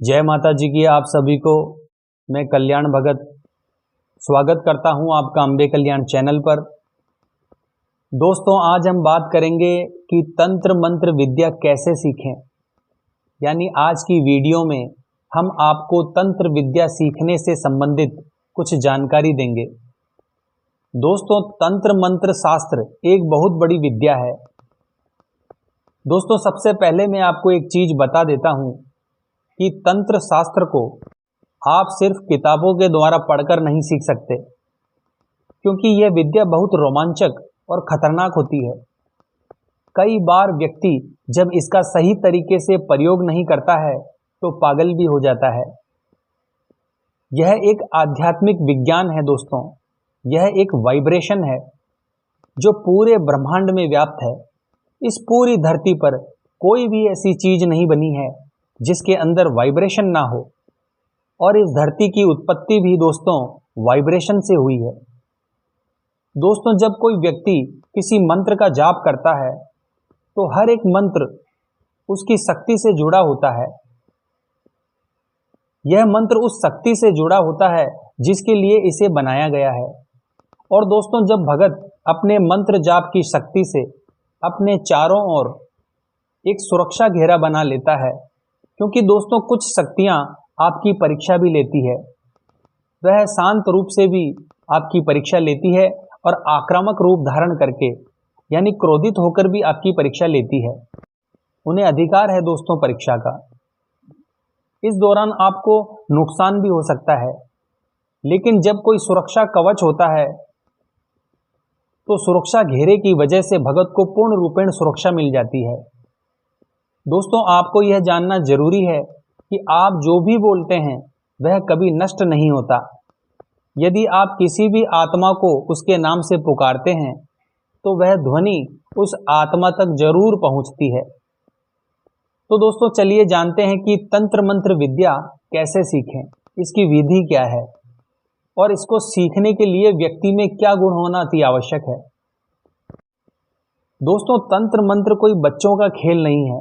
जय माता जी की आप सभी को मैं कल्याण भगत स्वागत करता हूं आपका अम्बे कल्याण चैनल पर। दोस्तों, आज हम बात करेंगे कि तंत्र मंत्र विद्या कैसे सीखें। यानी आज की वीडियो में हम आपको तंत्र विद्या सीखने से संबंधित कुछ जानकारी देंगे। दोस्तों, तंत्र मंत्र शास्त्र एक बहुत बड़ी विद्या है। दोस्तों, सबसे पहले मैं आपको एक चीज बता देता हूं कि तंत्र शास्त्र को आप सिर्फ किताबों के द्वारा पढ़कर नहीं सीख सकते, क्योंकि यह विद्या बहुत रोमांचक और खतरनाक होती है। कई बार व्यक्ति जब इसका सही तरीके से प्रयोग नहीं करता है तो पागल भी हो जाता है। यह एक आध्यात्मिक विज्ञान है दोस्तों। यह एक वाइब्रेशन है जो पूरे ब्रह्मांड में व्याप्त है। इस पूरी धरती पर कोई भी ऐसी चीज नहीं बनी है जिसके अंदर वाइब्रेशन ना हो, और इस धरती की उत्पत्ति भी दोस्तों वाइब्रेशन से हुई है। दोस्तों, जब कोई व्यक्ति किसी मंत्र का जाप करता है तो हर एक मंत्र उसकी शक्ति से जुड़ा होता है। यह मंत्र उस शक्ति से जुड़ा होता है जिसके लिए इसे बनाया गया है। और दोस्तों, जब भगत अपने मंत्र जाप की शक्ति से अपने चारों ओर एक सुरक्षा घेरा बना लेता है, क्योंकि दोस्तों कुछ शक्तियां आपकी परीक्षा भी लेती है, वह शांत रूप से भी आपकी परीक्षा लेती है और आक्रामक रूप धारण करके यानी क्रोधित होकर भी आपकी परीक्षा लेती है। उन्हें अधिकार है दोस्तों परीक्षा का। इस दौरान आपको नुकसान भी हो सकता है, लेकिन जब कोई सुरक्षा कवच होता है तो सुरक्षा घेरे की वजह से भगत को पूर्ण रूपेण सुरक्षा मिल जाती है। दोस्तों, आपको यह जानना जरूरी है कि आप जो भी बोलते हैं वह कभी नष्ट नहीं होता। यदि आप किसी भी आत्मा को उसके नाम से पुकारते हैं तो वह ध्वनि उस आत्मा तक जरूर पहुंचती है। तो दोस्तों, चलिए जानते हैं कि तंत्र मंत्र विद्या कैसे सीखें, इसकी विधि क्या है और इसको सीखने के लिए व्यक्ति में क्या गुण होना अति आवश्यक है। दोस्तों, तंत्र मंत्र कोई बच्चों का खेल नहीं है,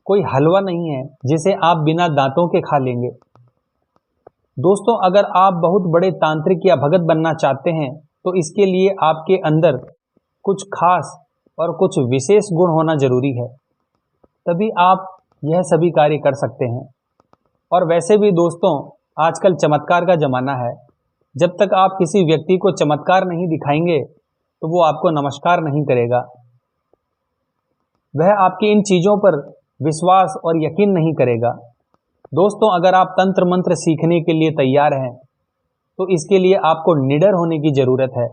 कोई हलवा नहीं है जिसे आप बिना दांतों के खा लेंगे। दोस्तों, अगर आप बहुत बड़े तांत्रिक या भगत बनना चाहते हैं तो इसके लिए आपके अंदर कुछ खास और कुछ विशेष गुण होना जरूरी है, तभी आप यह सभी कार्य कर सकते हैं। और वैसे भी दोस्तों, आजकल चमत्कार का जमाना है। जब तक आप किसी व्यक्ति को चमत्कार नहीं दिखाएंगे तो वो आपको नमस्कार नहीं करेगा, वह आपकी इन चीजों पर विश्वास और यकीन नहीं करेगा। दोस्तों, अगर आप तंत्र मंत्र सीखने के लिए तैयार हैं तो इसके लिए आपको निडर होने की जरूरत है।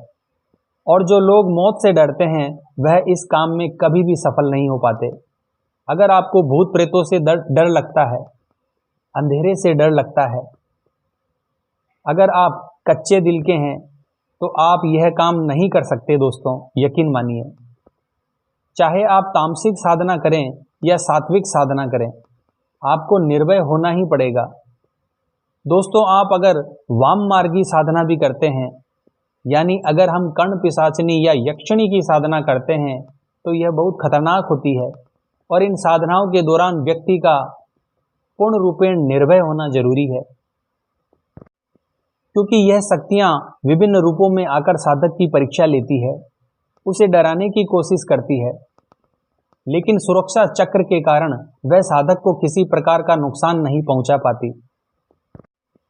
और जो लोग मौत से डरते हैं वह इस काम में कभी भी सफल नहीं हो पाते। अगर आपको भूत प्रेतों से डर लगता है, अंधेरे से डर लगता है, अगर आप कच्चे दिल के हैं तो आप यह काम नहीं कर सकते दोस्तों, यकीन मानिए। चाहे आप तामसिक साधना करें या सात्विक साधना करें, आपको निर्भय होना ही पड़ेगा। दोस्तों, आप अगर वाम मार्गी साधना भी करते हैं, यानी अगर हम कर्ण पिशाचनी या यक्षिणी की साधना करते हैं तो यह बहुत खतरनाक होती है। और इन साधनाओं के दौरान व्यक्ति का पूर्ण रूपेण निर्भय होना जरूरी है, क्योंकि यह शक्तियां विभिन्न रूपों में आकर साधक की परीक्षा लेती है, उसे डराने की कोशिश करती है, लेकिन सुरक्षा चक्र के कारण वह साधक को किसी प्रकार का नुकसान नहीं पहुंचा पाती।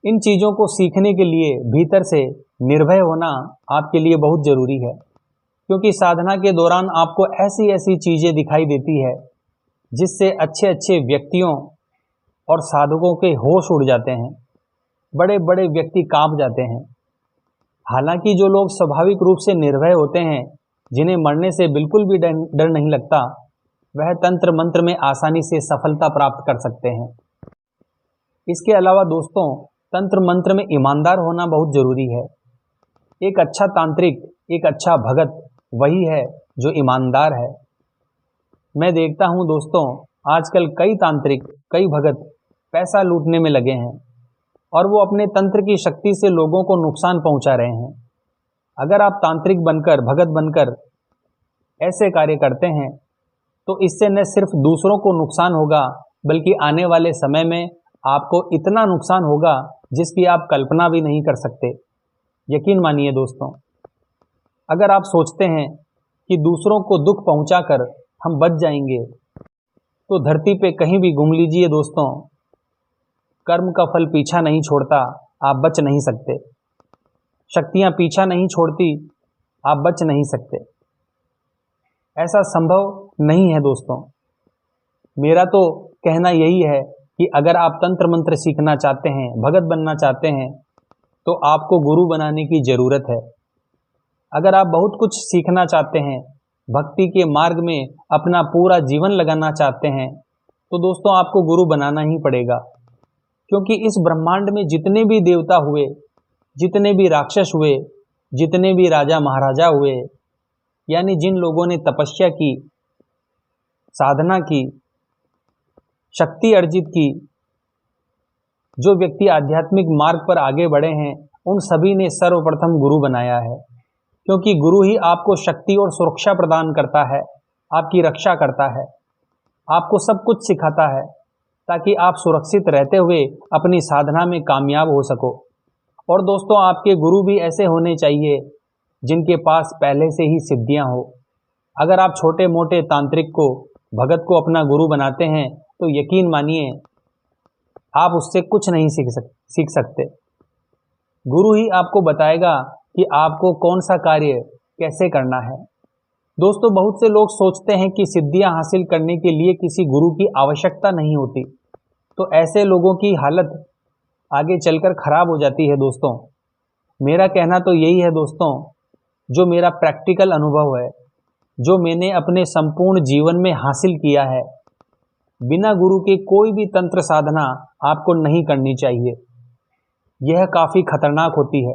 इन चीजों को सीखने के लिए भीतर से निर्भय होना आपके लिए बहुत जरूरी है, क्योंकि साधना के दौरान आपको ऐसी ऐसी चीजें दिखाई देती है जिससे अच्छे अच्छे व्यक्तियों और साधकों के होश उड़ जाते हैं, बड़े बड़े व्यक्ति कांप जाते हैं। हालांकि जो लोग स्वाभाविक रूप से निर्भय होते हैं, जिन्हें मरने से बिल्कुल भी डर नहीं लगता, वह तंत्र मंत्र में आसानी से सफलता प्राप्त कर सकते हैं। इसके अलावा दोस्तों, तंत्र मंत्र में ईमानदार होना बहुत जरूरी है। एक अच्छा तांत्रिक, एक अच्छा भगत वही है जो ईमानदार है। मैं देखता हूं दोस्तों, आजकल कई तांत्रिक, कई भगत पैसा लूटने में लगे हैं और वो अपने तंत्र की शक्ति से लोगों को नुकसान पहुंचा रहे हैं। अगर आप तांत्रिक बनकर, भगत बनकर ऐसे कार्य करते हैं तो इससे न सिर्फ दूसरों को नुकसान होगा, बल्कि आने वाले समय में आपको इतना नुकसान होगा जिसकी आप कल्पना भी नहीं कर सकते। यकीन मानिए दोस्तों, अगर आप सोचते हैं कि दूसरों को दुख पहुंचाकर हम बच जाएंगे, तो धरती पे कहीं भी घूम लीजिए दोस्तों, कर्म का फल पीछा नहीं छोड़ता, आप बच नहीं सकते। शक्तियां पीछा नहीं छोड़ती, आप बच नहीं सकते। ऐसा संभव नहीं है दोस्तों। मेरा तो कहना यही है कि अगर आप तंत्र मंत्र सीखना चाहते हैं, भगत बनना चाहते हैं, तो आपको गुरु बनाने की ज़रूरत है। अगर आप बहुत कुछ सीखना चाहते हैं, भक्ति के मार्ग में अपना पूरा जीवन लगाना चाहते हैं, तो दोस्तों आपको गुरु बनाना ही पड़ेगा। क्योंकि इस ब्रह्मांड में जितने भी देवता हुए, जितने भी राक्षस हुए, जितने भी राजा महाराजा हुए, यानी जिन लोगों ने तपस्या की, साधना की, शक्ति अर्जित की, जो व्यक्ति आध्यात्मिक मार्ग पर आगे बढ़े हैं, उन सभी ने सर्वप्रथम गुरु बनाया है। क्योंकि गुरु ही आपको शक्ति और सुरक्षा प्रदान करता है, आपकी रक्षा करता है, आपको सब कुछ सिखाता है, ताकि आप सुरक्षित रहते हुए अपनी साधना में कामयाब हो सको। और दोस्तों, आपके गुरु भी ऐसे होने चाहिए जिनके पास पहले से ही सिद्धियां हो। अगर आप छोटे मोटे तांत्रिक को, भगत को अपना गुरु बनाते हैं, तो यकीन मानिए आप उससे कुछ नहीं सीख सकते। गुरु ही आपको बताएगा कि आपको कौन सा कार्य कैसे करना है। दोस्तों, बहुत से लोग सोचते हैं कि सिद्धियां हासिल करने के लिए किसी गुरु की आवश्यकता नहीं होती, तो ऐसे लोगों की हालत आगे चलकर खराब हो जाती है। दोस्तों, मेरा कहना तो यही है दोस्तों, जो मेरा प्रैक्टिकल अनुभव है, जो मैंने अपने संपूर्ण जीवन में हासिल किया है, बिना गुरु के कोई भी तंत्र साधना आपको नहीं करनी चाहिए। यह काफ़ी खतरनाक होती है।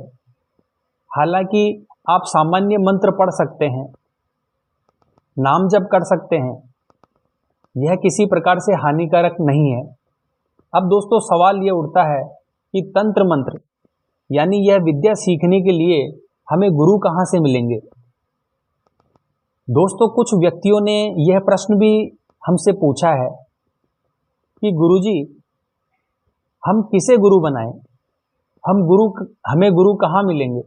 हालांकि आप सामान्य मंत्र पढ़ सकते हैं, नाम जप कर सकते हैं, यह किसी प्रकार से हानिकारक नहीं है। अब दोस्तों, सवाल यह उठता है कि तंत्र मंत्र यानी यह विद्या सीखने के लिए हमें गुरु कहाँ से मिलेंगे। दोस्तों, कुछ व्यक्तियों ने यह प्रश्न भी हमसे पूछा है कि गुरुजी, हम किसे गुरु बनाएं, हमें गुरु कहाँ मिलेंगे।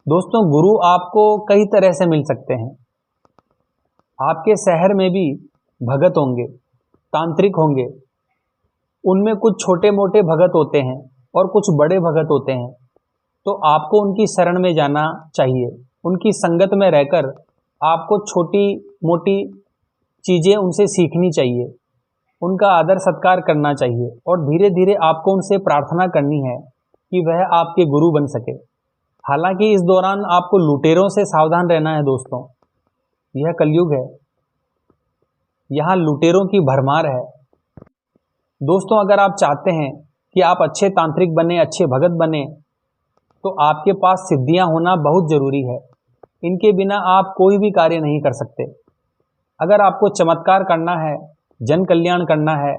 दोस्तों, गुरु आपको कई तरह से मिल सकते हैं। आपके शहर में भी भगत होंगे, तांत्रिक होंगे, उनमें कुछ छोटे मोटे भगत होते हैं और कुछ बड़े भगत होते हैं। तो आपको उनकी शरण में जाना चाहिए, उनकी संगत में रहकर आपको छोटी मोटी चीज़ें उनसे सीखनी चाहिए, उनका आदर सत्कार करना चाहिए, और धीरे धीरे आपको उनसे प्रार्थना करनी है कि वह आपके गुरु बन सके। हालांकि इस दौरान आपको लुटेरों से सावधान रहना है दोस्तों। यह कलयुग है, यहाँ लुटेरों की भरमार है। दोस्तों, अगर आप चाहते हैं कि आप अच्छे तांत्रिक बने, अच्छे भगत बने, तो आपके पास सिद्धियां होना बहुत ज़रूरी है। इनके बिना आप कोई भी कार्य नहीं कर सकते। अगर आपको चमत्कार करना है, जन कल्याण करना है,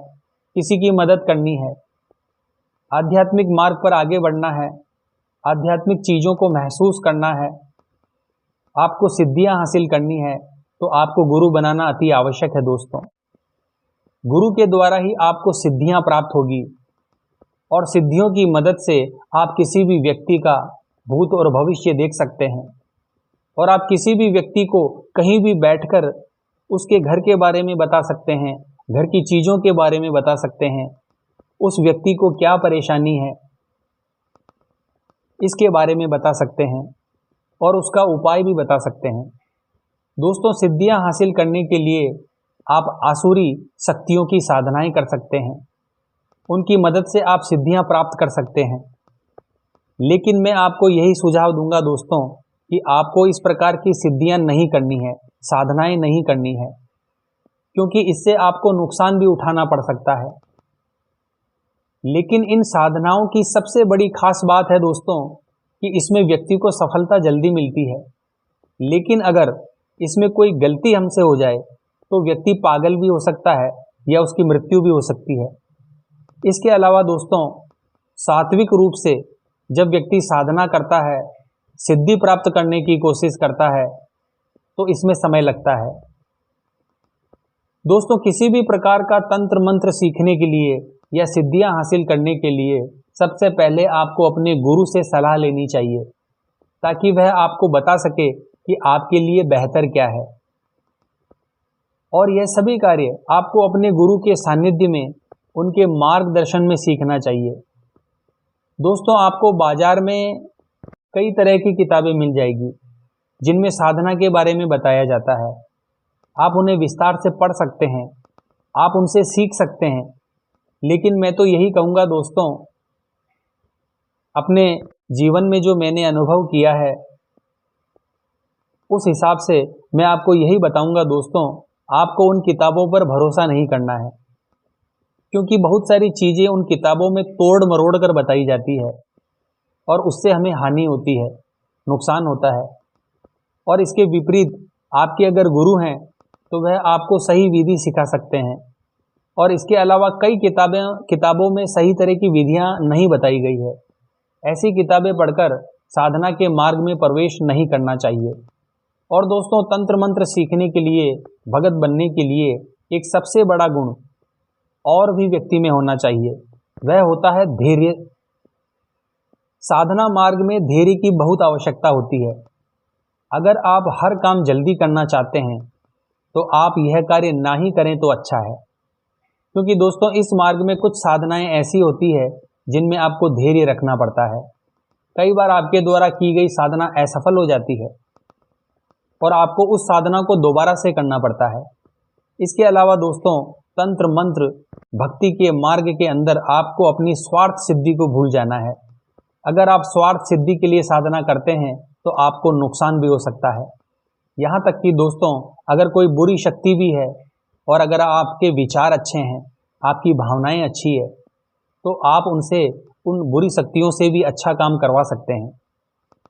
किसी की मदद करनी है, आध्यात्मिक मार्ग पर आगे बढ़ना है, आध्यात्मिक चीज़ों को महसूस करना है, आपको सिद्धियां हासिल करनी है, तो आपको गुरु बनाना अति आवश्यक है दोस्तों। गुरु के द्वारा ही आपको सिद्धियां प्राप्त होगी, और सिद्धियों की मदद से आप किसी भी व्यक्ति का भूत और भविष्य देख सकते हैं, और आप किसी भी व्यक्ति को कहीं भी बैठकर उसके घर के बारे में बता सकते हैं, घर की चीज़ों के बारे में बता सकते हैं, उस व्यक्ति को क्या परेशानी है इसके बारे में बता सकते हैं, और उसका उपाय भी बता सकते हैं। दोस्तों, सिद्धियां हासिल करने के लिए आप आसुरी शक्तियों की साधनाएं कर सकते हैं, उनकी मदद से आप सिद्धियां प्राप्त कर सकते हैं। लेकिन मैं आपको यही सुझाव दूंगा दोस्तों कि आपको इस प्रकार की सिद्धियां नहीं करनी है, साधनाएं नहीं करनी है, क्योंकि इससे आपको नुकसान भी उठाना पड़ सकता है। लेकिन इन साधनाओं की सबसे बड़ी खास बात है दोस्तों कि इसमें व्यक्ति को सफलता जल्दी मिलती है। लेकिन अगर इसमें कोई गलती हमसे हो जाए तो व्यक्ति पागल भी हो सकता है या उसकी मृत्यु भी हो सकती है। इसके अलावा दोस्तों, सात्विक रूप से जब व्यक्ति साधना करता है, सिद्धि प्राप्त करने की कोशिश करता है, तो इसमें समय लगता है। दोस्तों, किसी भी प्रकार का तंत्र मंत्र सीखने के लिए या सिद्धियां हासिल करने के लिए सबसे पहले आपको अपने गुरु से सलाह लेनी चाहिए, ताकि वह आपको बता सके कि आपके लिए बेहतर क्या है। और यह सभी कार्य आपको अपने गुरु के सानिध्य में, उनके मार्गदर्शन में सीखना चाहिए। दोस्तों, आपको बाजार में कई तरह की किताबें मिल जाएगी जिनमें साधना के बारे में बताया जाता है। आप उन्हें विस्तार से पढ़ सकते हैं, आप उनसे सीख सकते हैं। लेकिन मैं तो यही कहूँगा दोस्तों, अपने जीवन में जो मैंने अनुभव किया है उस हिसाब से मैं आपको यही बताऊँगा दोस्तों, आपको उन किताबों पर भरोसा नहीं करना है, क्योंकि बहुत सारी चीज़ें उन किताबों में तोड़ मरोड़ कर बताई जाती है और उससे हमें हानि होती है, नुकसान होता है। और इसके विपरीत आपके अगर गुरु हैं तो वह आपको सही विधि सिखा सकते हैं। और इसके अलावा कई किताबों में सही तरह की विधियां नहीं बताई गई है। ऐसी किताबें पढ़कर साधना के मार्ग में प्रवेश नहीं करना चाहिए। और दोस्तों, तंत्र मंत्र सीखने के लिए, भगत बनने के लिए एक सबसे बड़ा गुण और भी व्यक्ति में होना चाहिए, वह होता है धैर्य। साधना मार्ग में धैर्य की बहुत आवश्यकता होती है। अगर आप हर काम जल्दी करना चाहते हैं तो आप यह कार्य ना ही करें तो अच्छा है, क्योंकि दोस्तों इस मार्ग में कुछ साधनाएं ऐसी होती है जिनमें आपको धैर्य रखना पड़ता है। कई बार आपके द्वारा की गई साधना असफल हो जाती है और आपको उस साधना को दोबारा से करना पड़ता है। इसके अलावा दोस्तों, तंत्र मंत्र भक्ति के मार्ग के अंदर आपको अपनी स्वार्थ सिद्धि को भूल जाना है। अगर आप स्वार्थ सिद्धि के लिए साधना करते हैं तो आपको नुकसान भी हो सकता है। यहाँ तक कि दोस्तों, अगर कोई बुरी शक्ति भी है और अगर आपके विचार अच्छे हैं, आपकी भावनाएं अच्छी है, तो आप उनसे, उन बुरी शक्तियों से भी अच्छा काम करवा सकते हैं।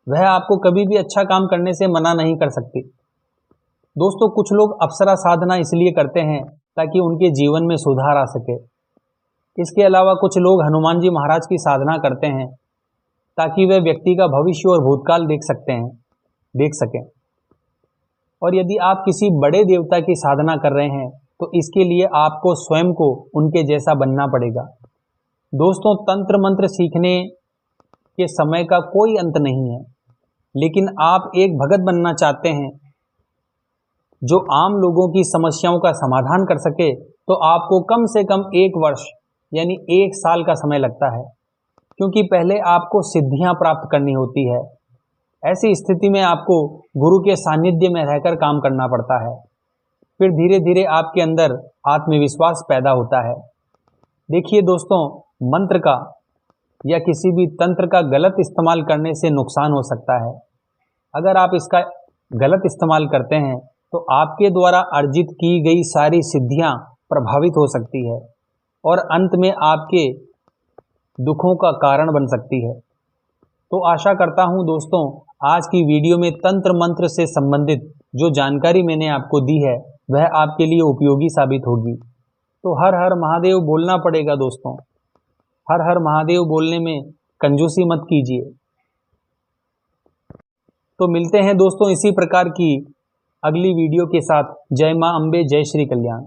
वह आपको कभी भी अच्छा काम करने से मना नहीं कर सकती। दोस्तों, कुछ लोग अप्सरा साधना इसलिए करते हैं ताकि उनके जीवन में सुधार आ सके। इसके अलावा कुछ लोग हनुमान जी महाराज की साधना करते हैं ताकि वे व्यक्ति का भविष्य और भूतकाल देख सकें। और यदि आप किसी बड़े देवता की साधना कर रहे हैं तो इसके लिए आपको स्वयं को उनके जैसा बनना पड़ेगा। दोस्तों, तंत्र मंत्र सीखने के समय का कोई अंत नहीं है, लेकिन आप एक भगत बनना चाहते हैं जो आम लोगों की समस्याओं का समाधान कर सके, तो आपको कम से कम 1 वर्ष यानी 1 साल का समय लगता है, क्योंकि पहले आपको सिद्धियां प्राप्त करनी होती है। ऐसी स्थिति में आपको गुरु के सानिध्य में रहकर काम करना पड़ता है। फिर धीरे धीरे आपके अंदर आत्मविश्वास पैदा होता है। देखिए दोस्तों, मंत्र का या किसी भी तंत्र का गलत इस्तेमाल करने से नुकसान हो सकता है। अगर आप इसका गलत इस्तेमाल करते हैं तो आपके द्वारा अर्जित की गई सारी सिद्धियां प्रभावित हो सकती है और अंत में आपके दुखों का कारण बन सकती है। तो आशा करता हूं दोस्तों, आज की वीडियो में तंत्र मंत्र से संबंधित जो जानकारी मैंने आपको दी है वह आपके लिए उपयोगी साबित होगी। तो हर हर महादेव बोलना पड़ेगा दोस्तों। हर हर महादेव बोलने में कंजूसी मत कीजिए। तो मिलते हैं दोस्तों इसी प्रकार की अगली वीडियो के साथ। जय मां अम्बे, जय श्री कल्याण।